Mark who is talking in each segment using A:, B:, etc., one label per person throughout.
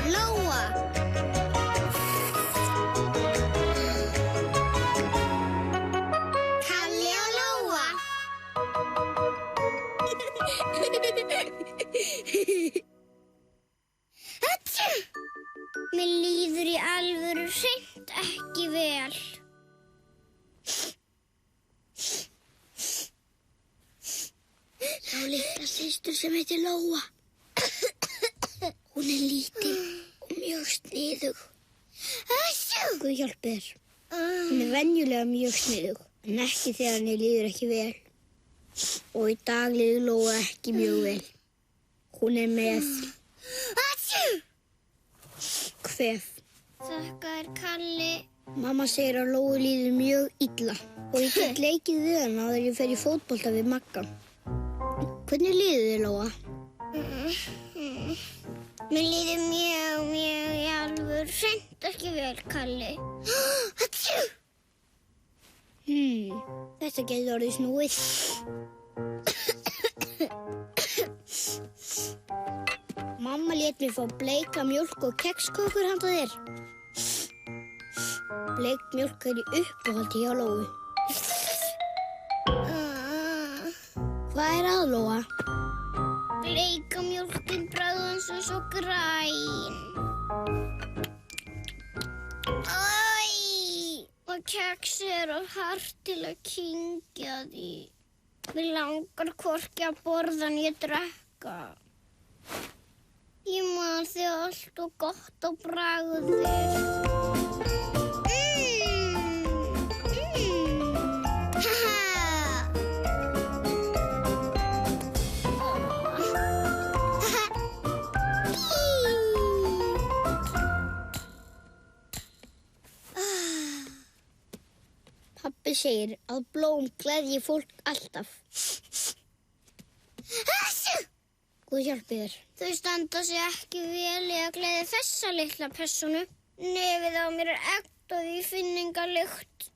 A: Lóa. Kalli og Lóa. Atjú! Mér líður í alvöru hreint ekki vel. Sá litla systur sem heitir Lóa. Hún lítil og mjög sniðug. Guð hjálpi þér. Hún venjulega mjög sniðug, en ekki þegar henni líður ekki vel. Og í dag líður Lóa ekki mjög vel. Hún með kvef. Þakkaðir, Kalli. Mamma segir að Lóu líður mjög illa og ég get leikið við hana áður en ég fer í fótbolta við Magga. Hvernig líður þér, Lóa? Mér líður mjög í alvöru hreint ekki vel, Kalli. Atjú! Þetta getur orðið snúið. Mamma lét mig fá bleika mjólk og kexkökur handa þér. Bleik mjólk í uppáhaldi hjá Lóu. Hvað að, Lóa? Bleika mjólkin bragðan svo græn. Æ! Og keksið of hart til að kyngja því. Mér langar hvorki að borða né drekka. Ég man þig allt og gott á bragðið. Pabbi segir að blóm gleðji fólk alltaf. Guð hjálpi þér. Þau standa sig ekki vel í að gleðja þessa litla persónu. Nefið á mér ekkt og ég finn enga lykt.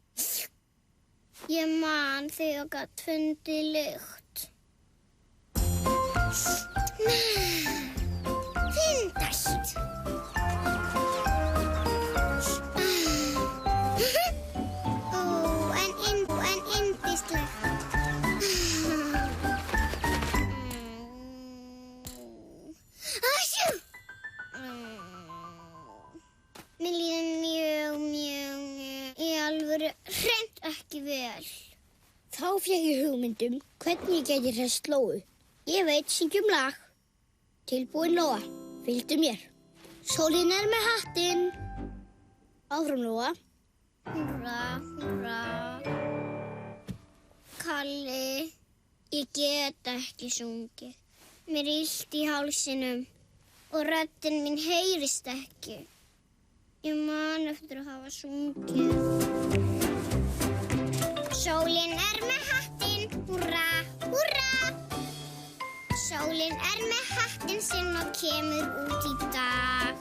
A: Ég man þegar ég gat fundið lykt. Fyndast. En yndislegt. Mér líður mjög í alvöru hreint ekki vel. Þá fékk ég hugmyndum hvernig ég gæti hresst Lóu. Ég veit, syngjum lag. Tilbúin, Lóa. Fylgdu mér. Sólin með hattinn. Áfram, Lóa. Húrra, húrra. Kalli, ég get ekki sungið. Mér illt í hálsinum og röddin mín heyrist ekki. Ég man eftir að hafa sungið. Sólin með hattinn, húrra, húrra. Sólin með hattinn sinn og kemur út í dag.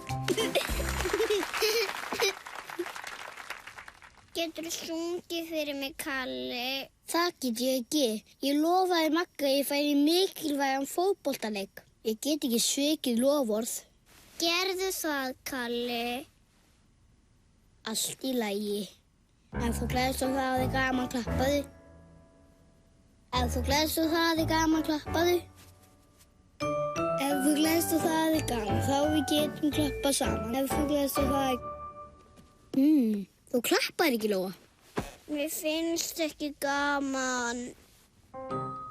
A: Geturðu sungið fyrir mig, Kalli? Það get ég ekki. Ég lofaði Magga að ég færi mikilvægan fótboltaleik. Ég get ekki svikið loforð. Gerðu það, Kalli. Allt í lagi. Ef þú gleðst og það að þig gaman, klappaðu. Ef þú gleðst og það að þig gaman, klappaðu. Ef þú gleðst og það að þig gaman, þá við getum klappað saman. Ef þú gleðst og það að... Þú klappar ekki, Lóa. Mér finnst ekki gaman.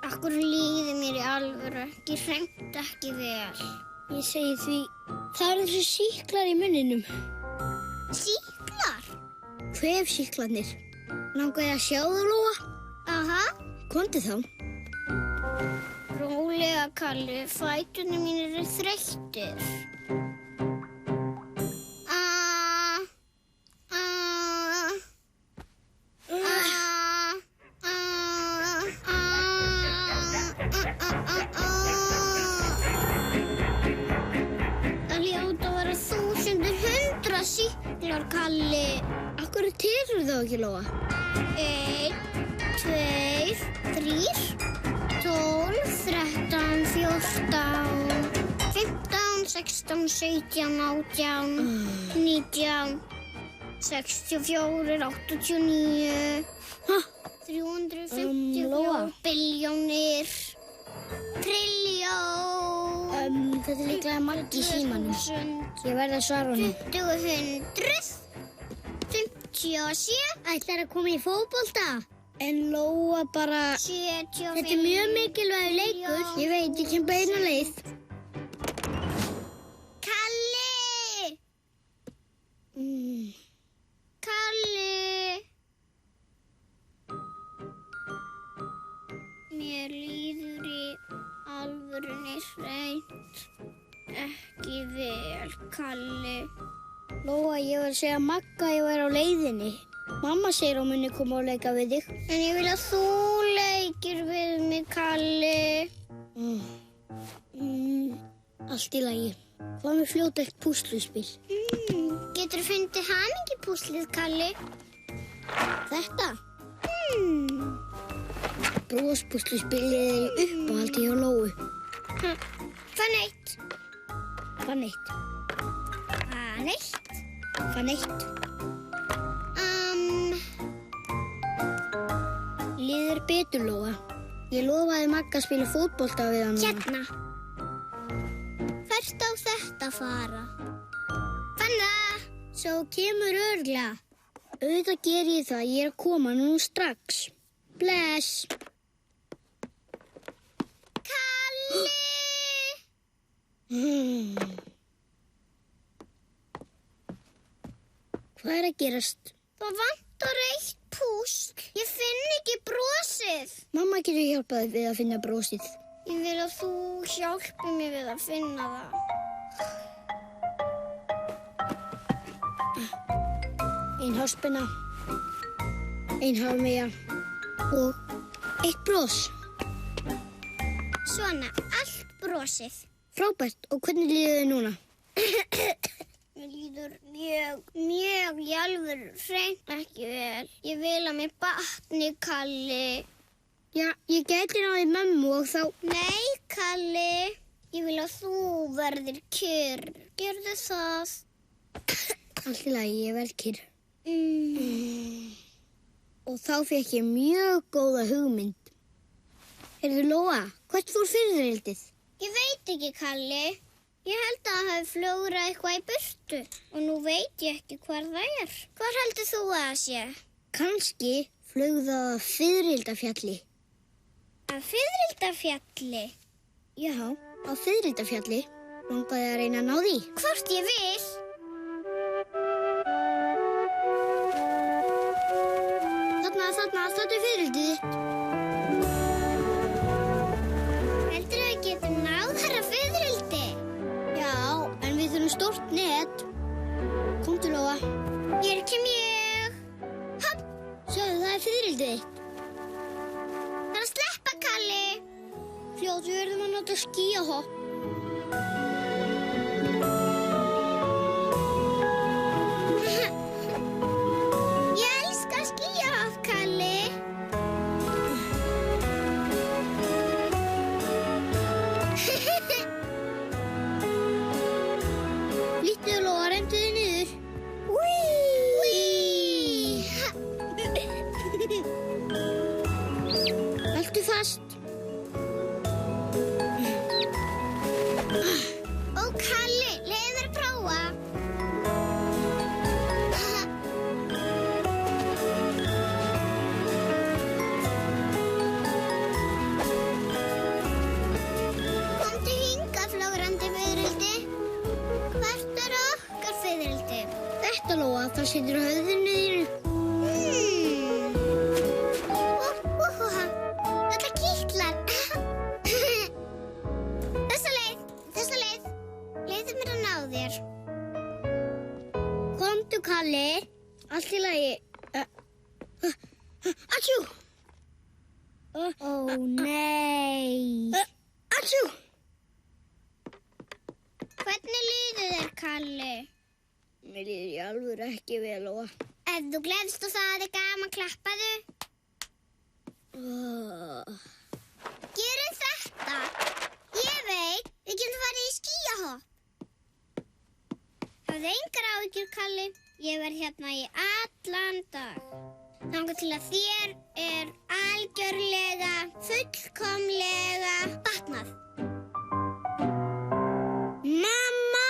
A: Akkur líður mér í alvöru ekki hreint ekki vel. Ég segi því, það eru þessi sýklar í munninum. Sýklar? Kvefsýklarnir. Langaði að sjá það, Lóa? Aha. Komdu þá. Rólega, Kalli. Fæturnir mínir eru þreyttir. þá ekki, Lóa? 1, 2, 3, 12, 13, 14, 15, 16, 17, 18, 19, 64, 89, 354 billjónir, trilljón. Þetta líklega Maggi í símanum. Ég verð að svara honum. 20, 57. Ætlar að koma í fótbolta? En Lóa bara... 75. Þetta mjög mikilvægur leikur. Ég veit, ég kem beina leið. Kalli! Kalli! Mér líður í alvörunni hreint ekki vel, Kalli. Lóa, ég var að segja Magga að ég var á leiðinni. Mamma segir hún muni koma og leika við þig. En ég vil að þú leikir við mig, Kalli. Allt í lagi. Hvað með fljótelt púsluspil? Geturðu fundið hamingipúslið, Kalli? Þetta? Brospúsluspilið er í uppáhaldi hjá Lóu. Fann eitt. Fann eitt. Fann eitt. Fann eitt. Líður betur, Lóa. Ég lofaði Magga að spila fótbolta við hann. Hérna. Hvert á þetta fara? Fann það. Svo kemur örugglega. Auðvitað ger ég það. Ég er að koma nú strax. Bless. Kalli! Hvað er að gerast? Það vantar eitt púsl. Ég finn ekki brosið. Mamma getur hjálpað við að finna brosið. Ég vil að þú hjálpi mér við að finna það. Ein hálspenna, ein hálfmeyja og eitt bros. Svona, allt brosið. Frábært. Og hvernig líður þið núna? Mér líður mjög í alvöru hreint ekki vel. Ég vil að mér batni, Kalli. Já, ég gæti náði mömmu og þá... Nei, Kalli. Ég vil að þú verðir kyrr. Gerðu það. Allt í lagi, ég verð kyrr. Og þá fékk ég mjög góða hugmynd. Heyrðu, Lóa, hvert fór fyrirreldið? Ég veit ekki, Kalli. Ég held að það hafi flögrað eitthvað í burtu og nú veit ég ekki hvar það er. Hvar heldur þú að það sé? Kannski flög það að Fiðrildafjalli. Að Fiðrildafjalli? Já, á Fiðrildafjalli. Langaði að reyna að ná því. Hvort ég vil? Þarna er fiðrildið þitt. Heldurðu að við getum náð herra fiðrildi? Já, en við þurfum stórt net. Komdu, Lóa. Hér kem ég. Hopp. Sjáðu, það er fiðrildið þitt. Það er að sleppa, Kalli. Fljótt, við verðum að nota skíahopp. Ég elska skíahopp, Kalli. Líttu, Lóa, rendu þig niður. Haltu fast. Ó, Kalli, leyfðu mér að prófa. Komdu hingað, flögrandi fiðrildi. Hvert er okkar fiðrildi? Þetta, Lóa, það situr á höfðinu þínu. Þetta kitlar. Þessa leið. Leyfðu mér að ná þér. Komdu, Kalli. Allt í lagi. Atsjú! Ó, nei. Atsjú! Hvernig líður þér, Kalli? Mér líður í alvöru ekki vel, Lóa. Ef þú gleðst og það gaman, klappaðu. Gerum þetta. Ég veit, við getum farið í skíahopp. Hafðu engar áhyggjur, Kalli. Ég verð hérna í allan dag. Þangað til að þér algjörlega, fullkomlega batnað. Mamma!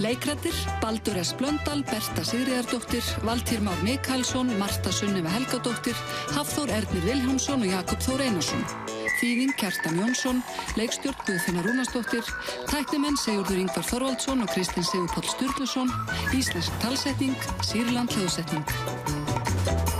B: Leikrættir: Baldur S. Blöndal, Berta Sigríðardóttir, Valtýr Már Mikaelsson, Marta Sunneva Helgadóttir, Hafþór Ernir Vilhjálmsson og Jakob Þór Einarsson. Þýðing Kjartan Jónsson, leikstjórn Guðfinna Rúnarsdóttir, tæknimenn Sigurður Ingvar Þorvaldsson og Kristinn Sigurpáll Sturluson, íslensk talsetning, Sýrland hljóðsetning.